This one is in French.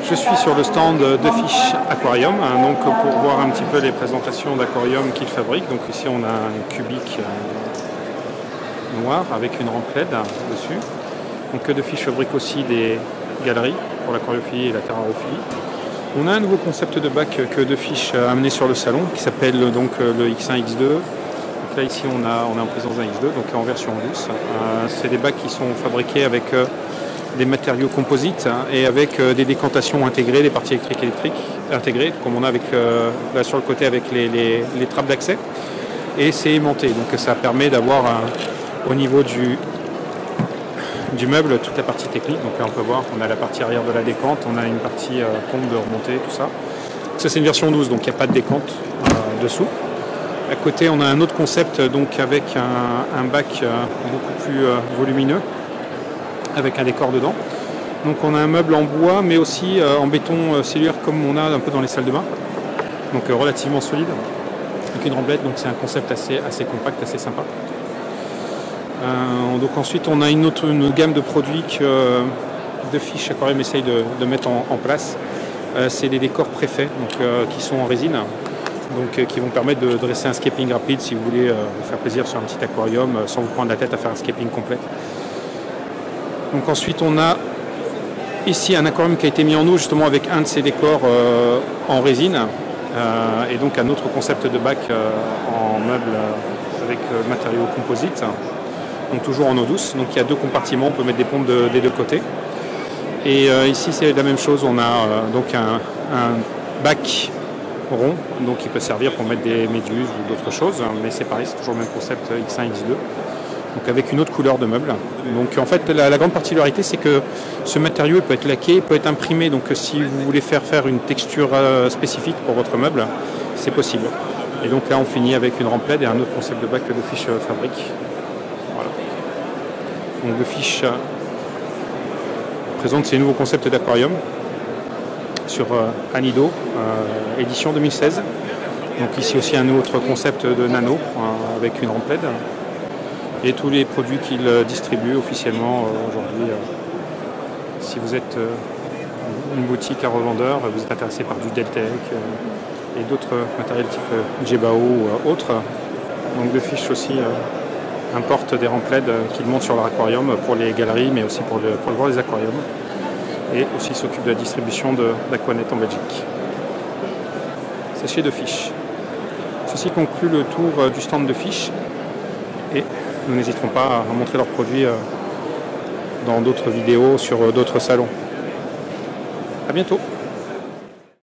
Je suis sur le stand de Fish Aquarium, donc pour voir un petit peu les présentations d'aquarium qu'il fabrique. Donc ici on a un cubique noir avec une rampe LED dessus. Donc de Fish fabrique aussi des galeries pour l'aquariophilie et la terrarophilie. On a un nouveau concept de bac que de Fish a amené sur le salon qui s'appelle donc le X1 X2. Donc là ici on est en présence d'un X2, donc en version douce. C'est des bacs qui sont fabriqués avec des matériaux composites et avec des décantations intégrées, des parties électriques intégrées, comme on a avec, là sur le côté avec les trappes d'accès. Et c'est aimanté, donc ça permet d'avoir au niveau du meuble toute la partie technique. Donc là on peut voir, on a la partie arrière de la décante, on a une partie pompe de remontée, tout ça. Ça c'est une version 12, donc il n'y a pas de décante dessous. À côté on a un autre concept donc avec un bac beaucoup plus volumineux, avec un décor dedans. Donc on a un meuble en bois mais aussi en béton cellulaire comme on a un peu dans les salles de bain. Donc relativement solide, avec une remblette, donc c'est un concept assez compact, assez sympa. Donc ensuite on a une gamme de produits que de Fish Aquarium essaye de mettre en place. C'est des décors préfaits donc, qui sont en résine, donc qui vont permettre de dresser un scaping rapide si vous voulez vous faire plaisir sur un petit aquarium sans vous prendre la tête à faire un scaping complet. Donc ensuite on a ici un aquarium qui a été mis en eau justement avec un de ces décors en résine et donc un autre concept de bac en meuble avec matériaux composites. Donc toujours en eau douce, donc il y a deux compartiments, on peut mettre des pompes des deux côtés. Et ici c'est la même chose, on a donc un bac rond, donc qui peut servir pour mettre des méduses ou d'autres choses, mais c'est pareil, c'est toujours le même concept X1, X2, donc avec une autre couleur de meuble. Donc en fait la grande particularité c'est que ce matériau il peut être laqué, il peut être imprimé, donc si vous voulez faire une texture spécifique pour votre meuble, c'est possible. Et donc là on finit avec une rampe LED et un autre concept de bac que de Fish fabrique. Donc de Fish présente ses nouveaux concepts d'aquarium sur Anido, édition 2016. Donc ici aussi un autre concept de nano avec une rampe LED. Et tous les produits qu'il distribue officiellement aujourd'hui. Si vous êtes une boutique à revendeur, vous êtes intéressé par du Deltec et d'autres matériels type Jebao ou autres. Donc de Fish aussi importe des rampes LED qu'il monte sur leur aquarium pour les galeries, mais aussi pour le voir des aquariums. Et aussi s'occupe de la distribution d'Aquanet en Belgique. C'est chez de Fish. Ceci conclut le tour du stand de Fish. Et nous n'hésiterons pas à montrer leurs produits dans d'autres vidéos sur d'autres salons. A bientôt.